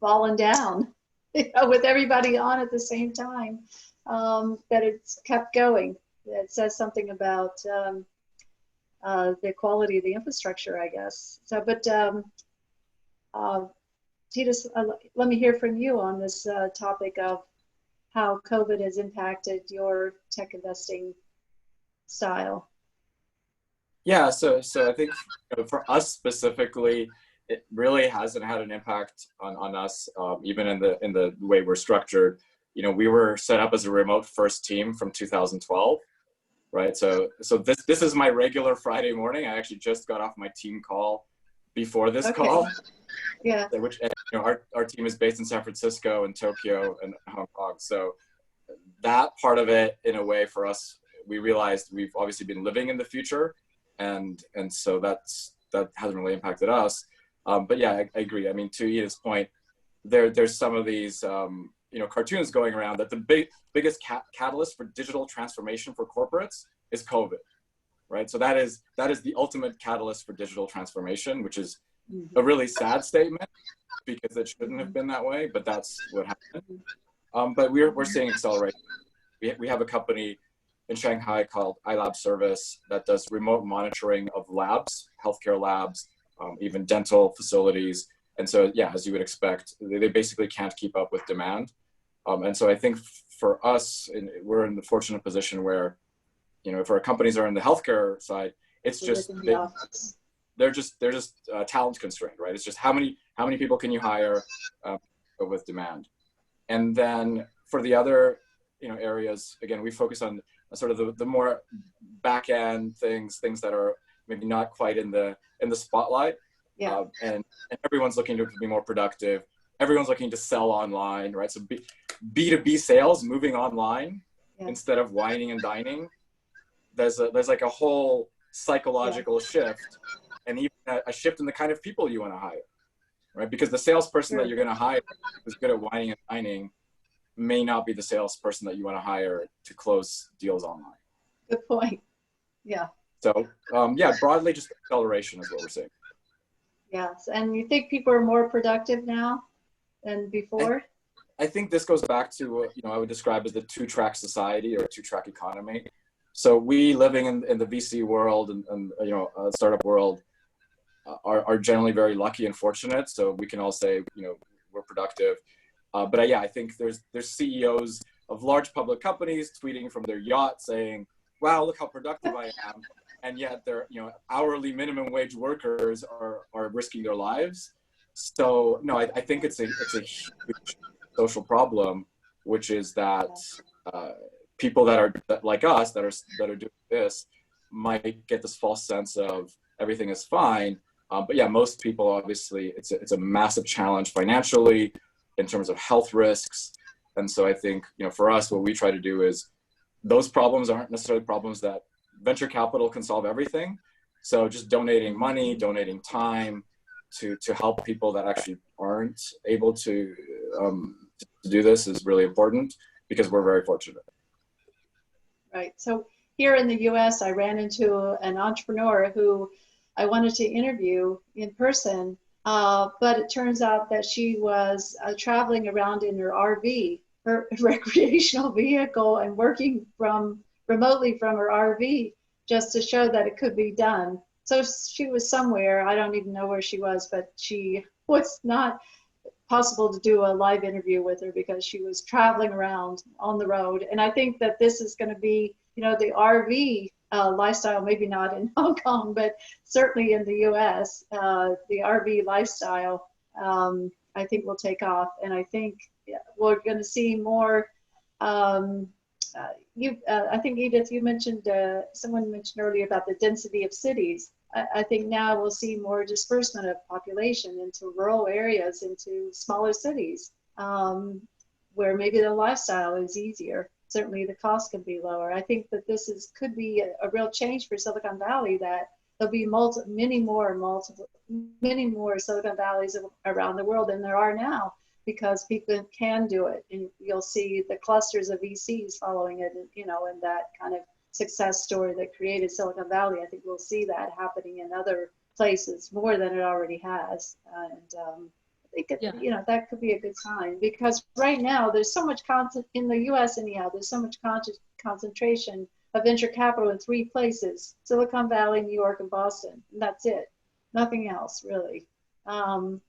fallen down, with everybody on at the same time, that it's kept going. It says something about the quality of the infrastructure, I guess. So, but Tytus, let me hear from you on this topic of how COVID has impacted your tech investing style. Yeah, so I think for us specifically, it really hasn't had an impact on us, even in the way we're structured. We were set up as a remote first team from 2012, right? So this is my regular Friday morning. I actually just got off my team call before this call. Yeah. Which our team is based in San Francisco and Tokyo and Hong Kong. So that part of it, in a way, for us, we realized we've obviously been living in the future, and so that hasn't really impacted us. But yeah, I agree. I mean, to Edith's point, there's some of these cartoons going around that the biggest catalyst for digital transformation for corporates is COVID, right? So that is the ultimate catalyst for digital transformation, which is a really sad statement because it shouldn't have been that way, but that's what happened. But we're seeing acceleration. We have a company in Shanghai called iLab Service that does remote monitoring of labs, healthcare labs, even dental facilities. And so, yeah, as you would expect, they basically can't keep up with demand. And so I think for us, we're in the fortunate position where, if our companies are in the healthcare side, it's just they're just talent constrained, right? It's just how many people can you hire with demand. And then for the other areas, again, we focus on sort of the more back end things that are maybe not quite in the spotlight. Yeah. And everyone's looking to be more productive. Everyone's looking to sell online, right? So B2B sales moving online instead of whining and dining. There's like a whole psychological shift, and even a shift in the kind of people you want to hire, right? Because the salesperson that you're going to hire who's good at whining and dining may not be the salesperson that you want to hire to close deals online. Good point. Yeah. So broadly, just acceleration is what we're seeing. Yes, and you think people are more productive now than before? I think this goes back to I would describe as the two-track society or two-track economy. So we living in the VC world and startup world are generally very lucky and fortunate. So we can all say we're productive. But I think there's CEOs of large public companies tweeting from their yacht saying, "Wow, look how productive I am," and yet their hourly minimum wage workers are risking their lives. So no, I think it's a huge social problem, which is that people that like us that are doing this might get this false sense of everything is fine. But yeah, most people obviously it's a massive challenge financially in terms of health risks. And so I think for us, what we try to do is those problems aren't necessarily problems that venture capital can solve everything. So just donating money, donating time to help people that actually aren't able to do this is really important, because we're very fortunate. Right. So here in the US, I ran into an entrepreneur who I wanted to interview in person, but it turns out that she was traveling around in her RV, her recreational vehicle, and working remotely from her RV just to show that it could be done. So she was somewhere, I don't even know where she was, but she was not possible to do a live interview with her because she was traveling around on the road. And I think that this is going to be, the RV lifestyle, maybe not in Hong Kong, but certainly in the US, the RV lifestyle, I think will take off. And I think we're going to see more. I think, Edith, you mentioned, someone mentioned earlier about the density of cities. I think now we'll see more disbursement of population into rural areas, into smaller cities, where maybe the lifestyle is easier. Certainly the cost can be lower. I think that this could be a real change for Silicon Valley, that there'll be many more Silicon Valleys around the world than there are now, because people can do it. And you'll see the clusters of VCs following it, and that kind of success story that created Silicon Valley. I think we'll see that happening in other places more than it already has. I think that could be a good sign, because right now there's so much content in the US anyhow, there's so much concentration of venture capital in 3 places: Silicon Valley, New York, and Boston. And that's it, nothing else really. I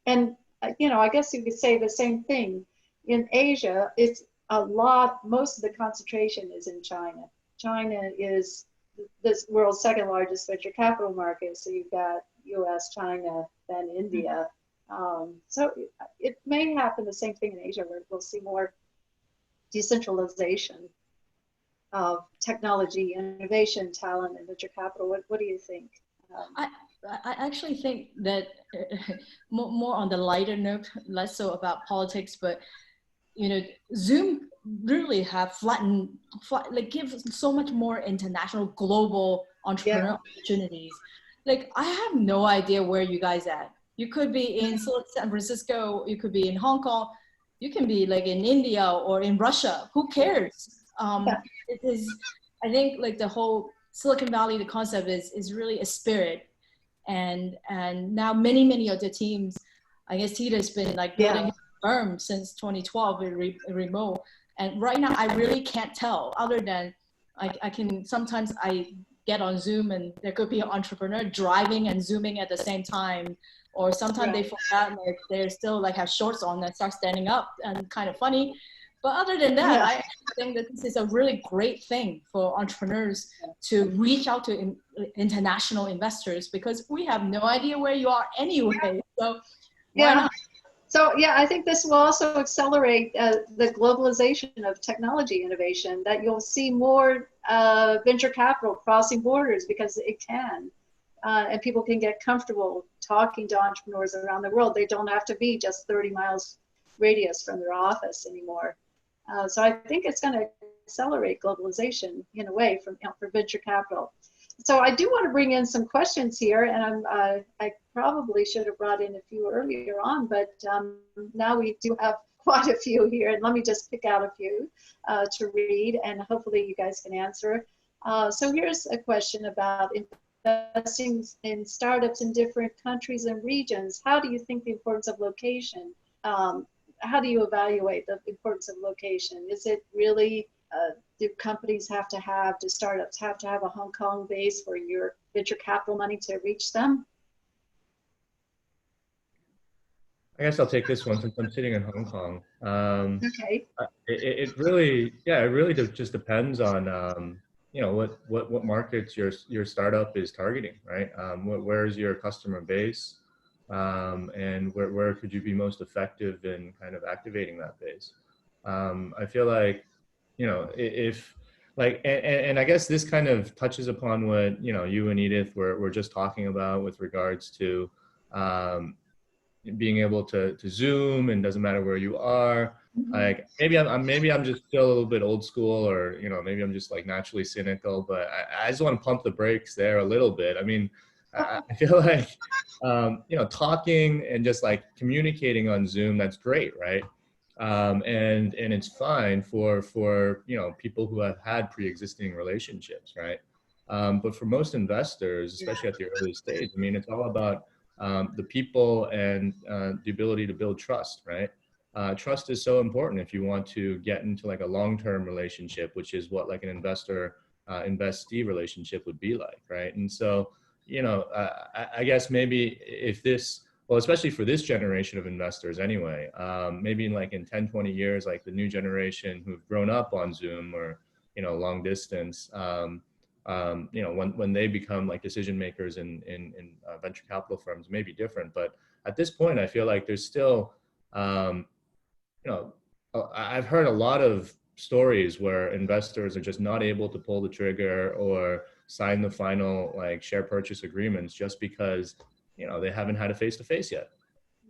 guess you could say the same thing. In Asia, it's most of the concentration is in China. China is this world's 2nd largest venture capital market. So you've got US, China, then India. So it may happen the same thing in Asia, where we'll see more decentralization of technology, innovation, talent, and venture capital. What do you think? I actually think that more on the lighter note, less so about politics, but Zoom really have give so much more international, global entrepreneurial opportunities. Like, I have no idea where you guys at. You could be in San Francisco, you could be in Hong Kong, you can be like in India or in Russia. Who cares? It is, I think, like the whole Silicon Valley, the concept is really a spirit. And now many of the teams, I guess Tytus has been like building his firm since 2012 remote. And right now I really can't tell, other than I can sometimes I get on Zoom and there could be an entrepreneur driving and Zooming at the same time, or sometimes they forgot, like they're still like have shorts on and start standing up, and kind of funny. But other than that, I think that this is a really great thing for entrepreneurs to reach out to international investors, because we have no idea where you are anyway. So why not? So I think this will also accelerate the globalization of technology innovation, that you'll see more venture capital crossing borders, because it can. And people can get comfortable talking to entrepreneurs around the world. They don't have to be just 30 miles radius from their office anymore. So I think it's going to accelerate globalization in a way for venture capital. So I do want to bring in some questions here, and I probably should have brought in a few earlier on, but now we do have quite a few here, and let me just pick out a few to read, and hopefully you guys can answer. So here's a question about investing in startups in different countries and regions. How do you think the importance of location? How do you evaluate the importance of location? Is it really, do startups have to have a Hong Kong base for your venture capital money to reach them? I guess I'll take this one since I'm sitting in Hong Kong. Okay. It really just depends on what markets your startup is targeting, right? Where's your customer base, and where could you be most effective in kind of activating that base? I feel like, if like, and I guess this kind of touches upon what you and Edith were just talking about with regards to being able to Zoom, and doesn't matter where you are. Like, maybe I'm just still a little bit old school, or maybe I'm just like naturally cynical, but I just want to pump the brakes there a little bit. I mean, I feel like, you know, talking and just like communicating on Zoom, that's great, right? And it's fine for you know, people who have had pre-existing relationships, right? But for most investors, especially at the early stage, I mean, it's all about the people and the ability to build trust, right? Trust is so important if you want to get into like a long-term relationship, which is what like an investor investee relationship would be like, right? And so, you know, I guess maybe if this, well, especially for this generation of investors anyway, maybe in like in 10, 20 years, like the new generation who've grown up on Zoom or, you know, long distance, you know, when they become like decision makers in venture capital firms, may be different. But at this point, I feel like there's still, you know, I've heard a lot of stories where investors are just not able to pull the trigger or sign the final like share purchase agreements just because, you know, they haven't had a face-to-face yet.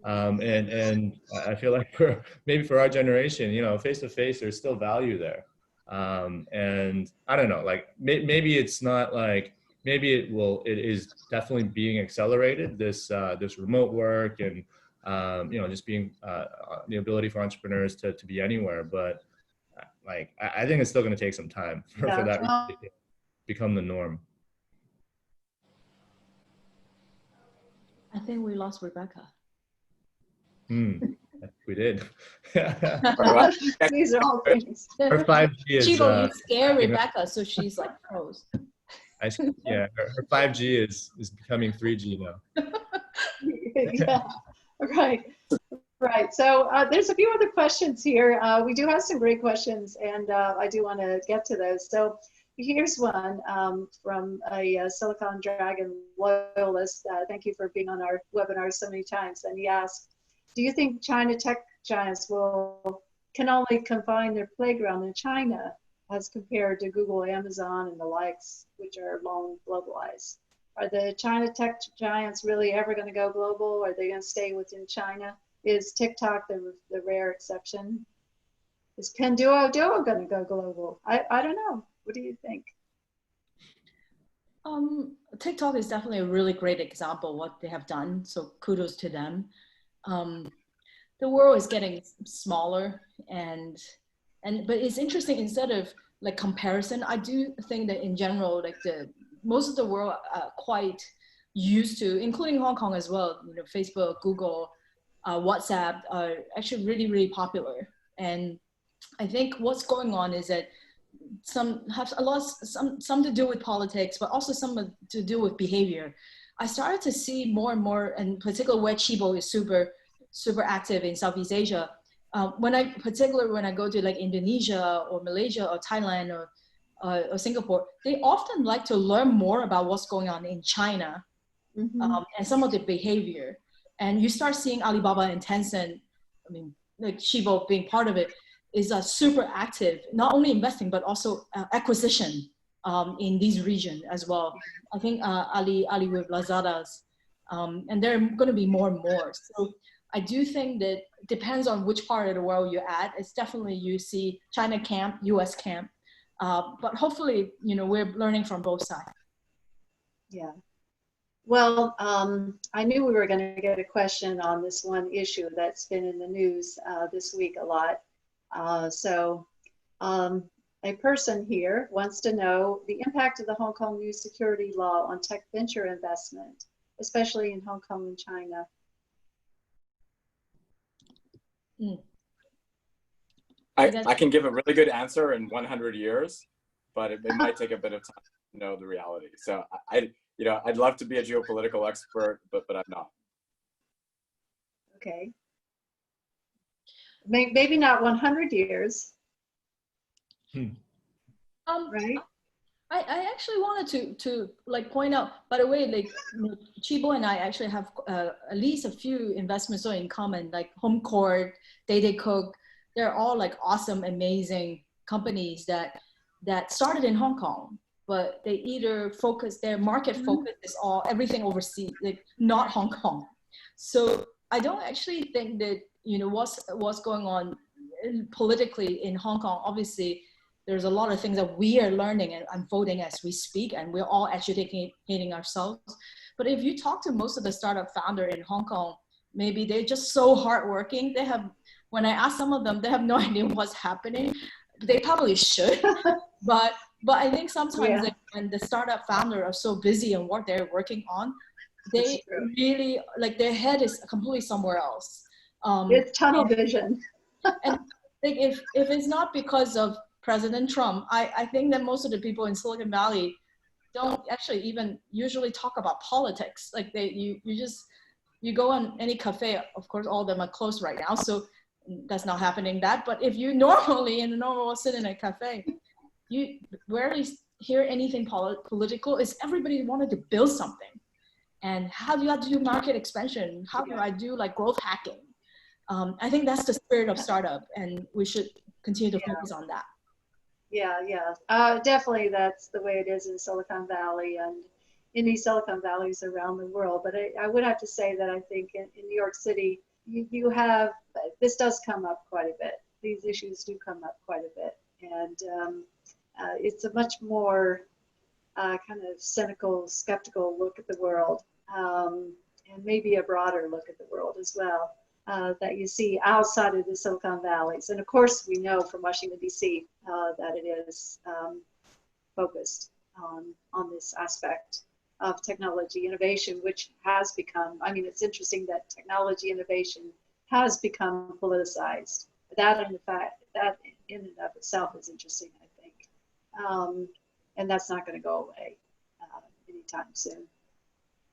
And I feel like maybe for our generation, you know, face-to-face, there's still value there. And I don't know, like maybe it's not like, maybe it is definitely being accelerated, this remote work and, you know, just being the ability for entrepreneurs to be anywhere. But like, I think it's still going to take some time for that to become the norm. I think we lost Rebecca. We did. These are all things. Her 5G is. Chibo, you scare Rebecca, so she's like froze. Yeah, her 5G is becoming 3G now. Yeah, right. So there's a few other questions here. We do have some great questions, and I do want to get to those. So here's one from a Silicon Dragon loyalist. Thank you for being on our webinar so many times. And he asked, do you think China tech giants can only confine their playground in China as compared to Google, Amazon, and the likes, which are long globalized? Are the China tech giants really ever going to go global? Are they going to stay within China? Is TikTok the rare exception? Is Pinduoduo going to go global? I don't know. What do you think? TikTok is definitely a really great example of what they have done. So kudos to them. The world is getting smaller, but it's interesting, instead of like comparison, I do think that in general, like most of the world are quite used to, including Hong Kong as well, you know, Facebook, Google, WhatsApp are actually really, really popular. And I think what's going on is that some have some to do with politics, but also some to do with behavior. I started to see more and more, in particular where Chibo is super active in Southeast Asia. Particularly when I go to like Indonesia or Malaysia or Thailand or Singapore, they often like to learn more about what's going on in China, and some of the behavior. And you start seeing Alibaba and Tencent, I mean, like Chibo being part of it, is super active, not only investing, but also acquisition in these regions as well. I think Ali with Lazada's, and there are going to be more and more. So I do think that depends on which part of the world you're at. It's definitely, you see China camp, US camp, but hopefully, you know, we're learning from both sides. Yeah. Well, I knew we were going to get a question on this one issue that's been in the news this week a lot. So a person here wants to know the impact of the Hong Kong new security law on tech venture investment, especially in Hong Kong and China. I can give a really good answer in 100 years, but it might take a bit of time to know the reality. So I'd love to be a geopolitical expert, but I'm not. Okay. Maybe not 100 years. Right? I actually wanted to like point out, by the way, like Chibo and I actually have at least a few investments in common, like HomeCourt, DayDayCook. They're all like awesome, amazing companies that started in Hong Kong, but they either focus, their market focus is all everything overseas, like not Hong Kong. So I don't actually think that, you know, what's going on politically in Hong Kong. Obviously, there's a lot of things that we are learning and unfolding as we speak, and we're all educating ourselves. But if you talk to most of the startup founder in Hong Kong, maybe they're just so hardworking. When I ask some of them, they have no idea what's happening. They probably should, but I think sometimes when the startup founder are so busy on what they're working on, they really like their head is completely somewhere else. It's tunnel vision. And like if it's not because of President Trump, I think that most of the people in Silicon Valley don't actually even usually talk about politics. Like you go on any cafe, of course, all of them are closed right now, so that's not happening but if you normally sit in a cafe, you rarely hear anything political. Is everybody wanted to build something, and how do I do market expansion? How do I do like growth hacking? I think that's the spirit of startup, and we should continue to focus on that. Definitely that's the way it is in Silicon Valley and in these Silicon Valleys around the world. But I would have to say that I think in New York City, you have, this does come up quite a bit. These issues do come up quite a bit. And it's a much more kind of cynical, skeptical look at the world, and maybe a broader look at the world as well, that you see outside of the Silicon Valleys. And of course, we know from Washington, D.C., that it is focused on this aspect of technology innovation, which has become, I mean, it's interesting that technology innovation has become politicized. That in and of itself is interesting, I think. And that's not going to go away anytime soon. In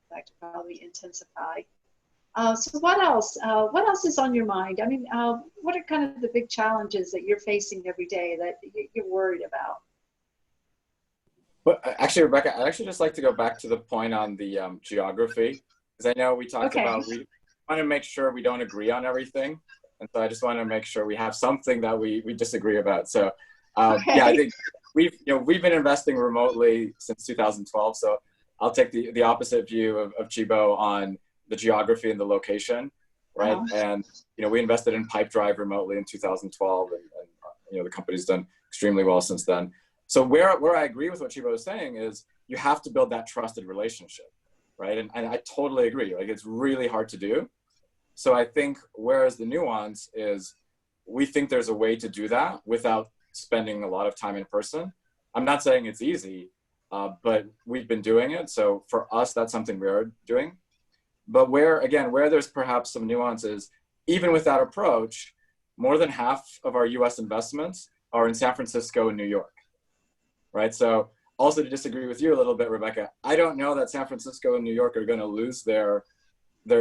fact, it'll probably intensify. So what else? What else is on your mind? I mean, what are kind of the big challenges that you're facing every day that you're worried about? But actually, Rebecca, I'd actually just like to go back to the point on the geography, because I know we talked about, we want to make sure we don't agree on everything. And so I just want to make sure we have something that we disagree about. So yeah, I think we've been investing remotely since 2012. So I'll take the opposite view of Chibo on the geography and the location, right? And we invested in Pipedrive remotely in 2012, and the company's done extremely well since then. So where I agree with what Chibo is saying is you have to build that trusted relationship, right? And I totally agree. Like, it's really hard to do. So I think whereas the nuance is we think there's a way to do that without spending a lot of time in person. I'm not saying it's easy, but we've been doing it. So for us, that's something we are doing. But where there's perhaps some nuances, even with that approach, more than half of our US investments are in San Francisco and New York. Right. So also to disagree with you a little bit, Rebecca, I don't know that San Francisco and New York are going to lose their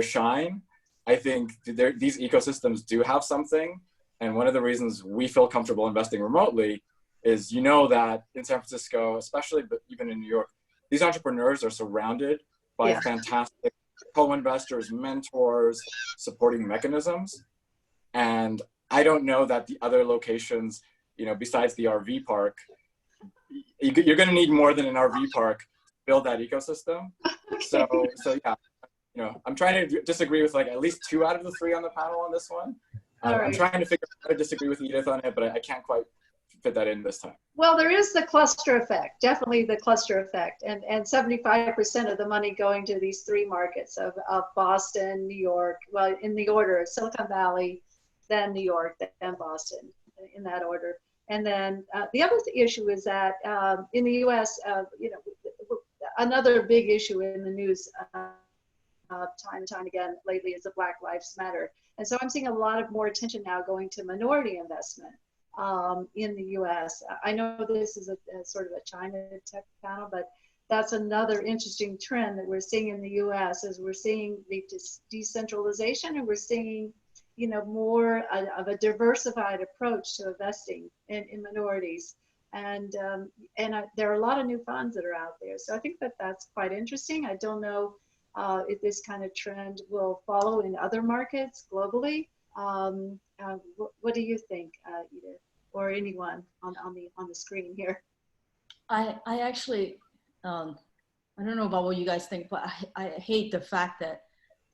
shine. I think these ecosystems do have something. And one of the reasons we feel comfortable investing remotely is, that in San Francisco, especially, but even in New York, these entrepreneurs are surrounded by fantastic co-investors, mentors, supporting mechanisms. And I don't know that the other locations, besides the RV park, you're going to need more than an RV park to build that ecosystem. So yeah, I'm trying to disagree with like at least 2 out of the 3 on the panel on this one. I'm trying to figure out how to disagree with Edith on it, but I can't quite fit that in this time. Well, there is the cluster effect, definitely the cluster effect, and 75% of the money going to these 3 markets of Boston, New York, well, in the order of Silicon Valley, then New York, then Boston, in that order. And then the other issue is that in the U.S., another big issue in the news time and time again lately is the Black Lives Matter. And so I'm seeing a lot of more attention now going to minority investment in the U.S. I know this is a sort of a China tech panel, but that's another interesting trend that we're seeing in the U.S. as we're seeing the decentralization, and we're seeing more of a diversified approach to investing in minorities. And there are a lot of new funds that are out there. So I think that that's quite interesting. I don't know if this kind of trend will follow in other markets globally. What do you think, Edith, or anyone on the screen here? I actually, I don't know about what you guys think, but I hate the fact that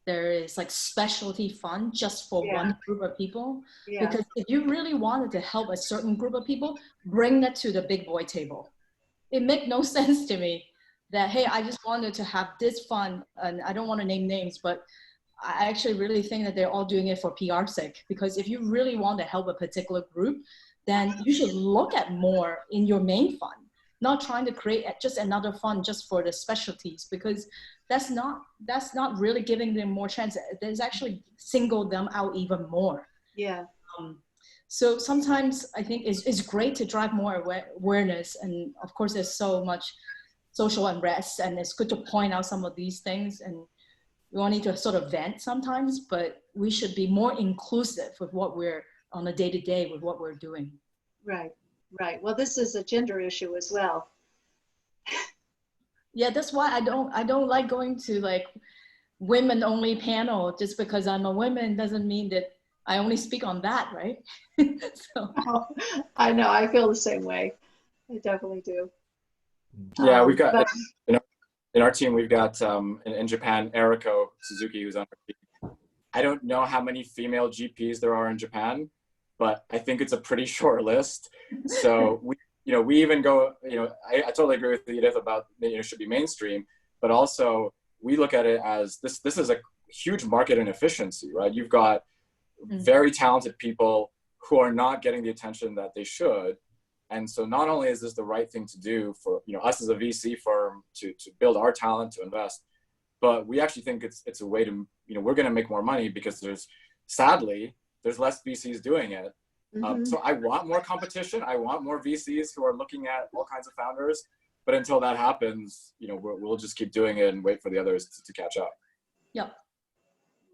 there is like specialty fund just for one group of people. Because if you really wanted to help a certain group of people, bring that to the big boy table. It makes no sense to me that, hey, I just wanted to have this fund, and I don't want to name names, but I actually really think that they're all doing it for PR sake. Because if you really want to help a particular group, then you should look at more in your main fund, not trying to create just another fund just for the specialties, because that's not really giving them more chance. There's actually singled them out even more. Yeah. So sometimes I think it's great to drive more awareness. And of course, there's so much social unrest, and it's good to point out some of these things. And we all need to sort of vent sometimes, but we should be more inclusive with what we're on a day-to-day with what we're doing. Right, right. Well, this is a gender issue as well. Yeah, that's why I don't like going to like women only panel. Just because I'm a woman doesn't mean that I only speak on that, right? So. I know, I feel the same way. I definitely do. Yeah, we've got, in our team, we've got in Japan, Eriko Suzuki, who's on our team. I don't know how many female GPs there are in Japan, but I think it's a pretty short list. So we even go, I totally agree with Edith about, it should be mainstream, but also we look at it as this is a huge market inefficiency, right? You've got very talented people who are not getting the attention that they should. And so not only is this the right thing to do for us as a VC firm to build our talent, to invest, but we actually think it's a way to, we're going to make more money because sadly, there's less VCs doing it. So I want more competition. I want more VCs who are looking at all kinds of founders. But until that happens, we'll just keep doing it and wait for the others to catch up. Yep.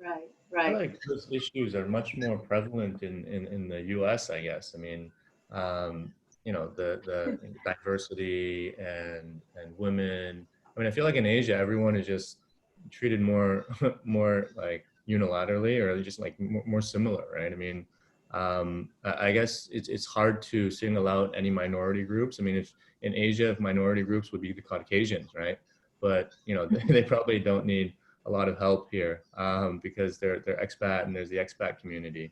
Right, I right. feel like those issues are much more prevalent in the US, I guess. I mean, the diversity and women. I mean, I feel like in Asia, everyone is just treated more like unilaterally, or just like more similar, right? I mean, I guess it's hard to single out any minority groups. I mean, if in Asia, if minority groups would be the Caucasians, right? But they probably don't need a lot of help here because they're expat, and there's the expat community.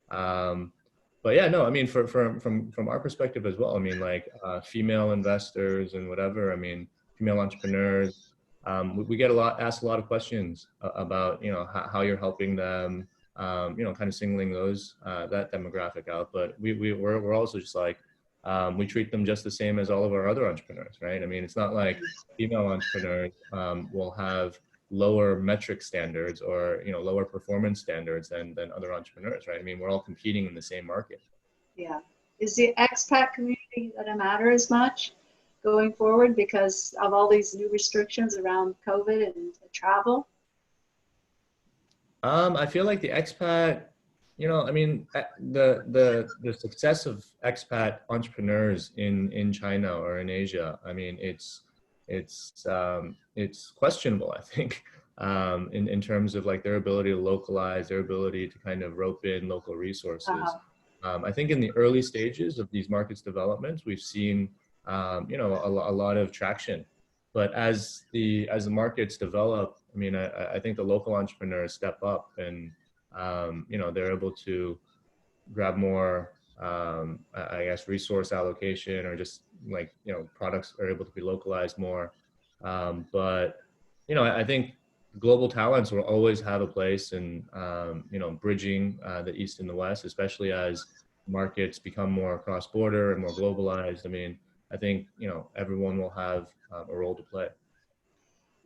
But yeah, no, I mean, from our perspective as well, I mean, like female investors and whatever, I mean, female entrepreneurs, we get asked a lot of questions about, how you're helping them, kind of singling that demographic out. But we're also just like, we treat them just the same as all of our other entrepreneurs, right? I mean, it's not like female entrepreneurs will have lower metric standards or lower performance standards than other entrepreneurs, right? I mean, we're all competing in the same market. Yeah. Is the expat community going to matter as much going forward because of all these new restrictions around COVID and travel? I feel like the expat, I mean, the success of expat entrepreneurs in China or in Asia, I mean, it's questionable, I think, in terms of like their ability to localize, their ability to kind of rope in local resources. I think in the early stages of these markets developments, we've seen, a lot of traction. But as the markets develop, I mean, I think the local entrepreneurs step up and, they're able to grab more, I guess, resource allocation, or just like, products are able to be localized more. But, I think global talents will always have a place in, bridging the East and the West, especially as markets become more cross-border and more globalized. I mean, I think, everyone will have a role to play.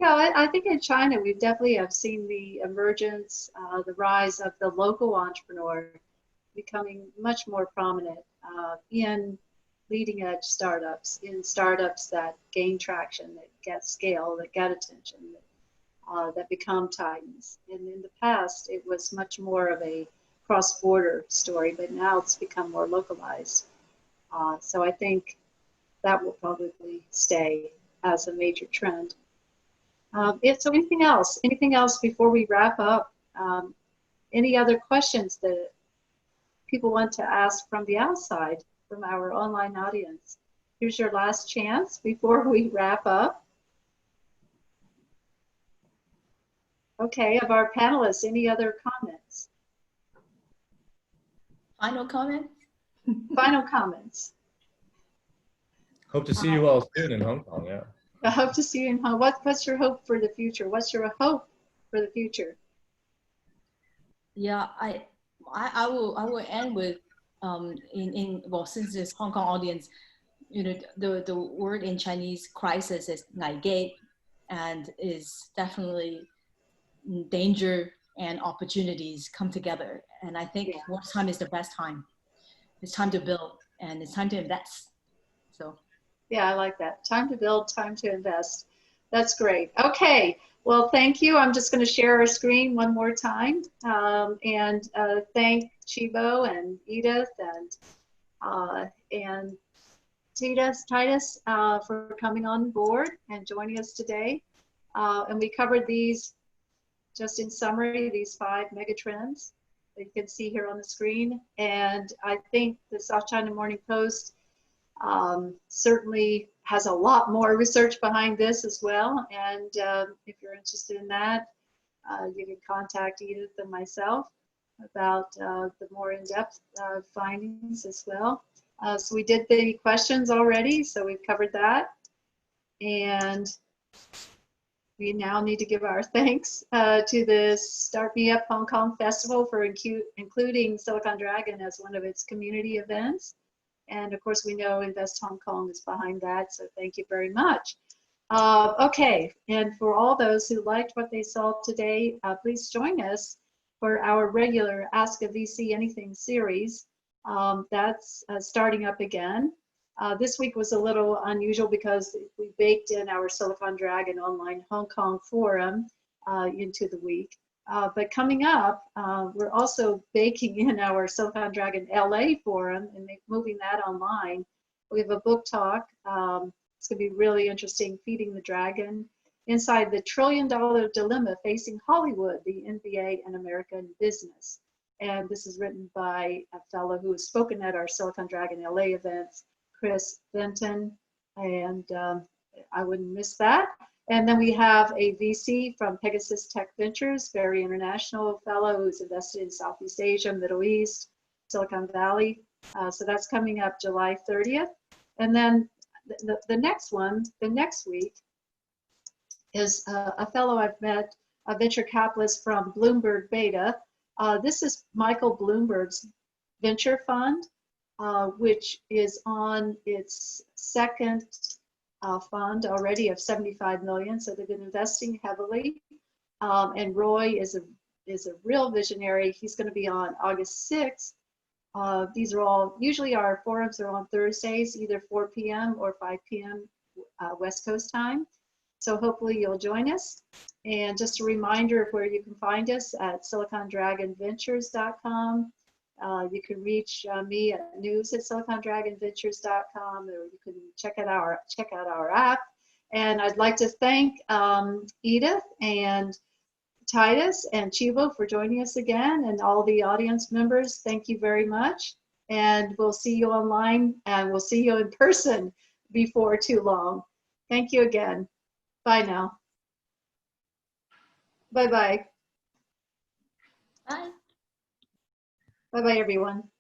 Yeah, I think in China, we definitely have seen the emergence, the rise of the local entrepreneur becoming much more prominent in leading edge startups, in startups that gain traction, that get scale, that get attention, that become titans. And in the past, it was much more of a cross-border story, but now it's become more localized. So I think that will probably stay as a major trend. So anything else before we wrap up? Any other questions that people want to ask from the outside, from our online audience? Here's your last chance before we wrap up. Okay, of our panelists, any other comments? Final comment? Final comments. Hope to see you all soon in Hong Kong, yeah. I hope to see you in Hong Kong. What's your hope for the future? What's your hope for the future? Yeah, I will end with well, since this Hong Kong audience, the word in Chinese crisis is 危機, and is definitely danger and opportunities come together. And I think wartime is the best time. It's time to build and it's time to invest. So. Yeah, I like that. Time to build, time to invest. That's great. Okay. Well, thank you. I'm just going to share our screen one more time and thank Chibo and Edith and Tytus for coming on board and joining us today. And we covered these, just in summary, these 5 megatrends that you can see here on the screen. And I think the South China Morning Post certainly has a lot more research behind this as well. And if you're interested in that, you can contact Edith and myself about the more in-depth findings as well. So we did the questions already, so we've covered that. And we now need to give our thanks to the Start Me Up Hong Kong Festival for including Silicon Dragon as one of its community events. And of course, we know Invest Hong Kong is behind that, so thank you very much. Okay, and for all those who liked what they saw today, please join us for our regular Ask a VC Anything series. That's starting up again. This week was a little unusual because we baked in our Silicon Dragon Online Hong Kong Forum into the week. But coming up, we're also baking in our Silicon Dragon LA Forum and moving that online. We have a book talk. It's going to be really interesting, Feeding the Dragon, Inside the $1 Trillion Dilemma Facing Hollywood, the NBA and American Business. And this is written by a fellow who has spoken at our Silicon Dragon LA events, Chris Benton, and I wouldn't miss that. And then we have a VC from Pegasus Tech Ventures, very international fellow who's invested in Southeast Asia, Middle East, Silicon Valley. So that's coming up July 30th. And then the next one, the next week, is a fellow I've met, a venture capitalist from Bloomberg Beta. This is Michael Bloomberg's venture fund, which is on its second fund already of 75 million. So they've been investing heavily. And Roy is a real visionary. He's going to be on August 6th. These are all, usually our forums are on Thursdays, either 4 p.m. or 5 p.m. West Coast time. So hopefully you'll join us. And just a reminder of where you can find us at silicondragonventures.com. You can reach me at news@silicondragonventures.com, or you can check out our app. And I'd like to thank Edith and Tytus and Chibo for joining us again, and all the audience members. Thank you very much. And we'll see you online, and we'll see you in person before too long. Thank you again. Bye now. Bye-bye. Bye. Bye-bye, everyone.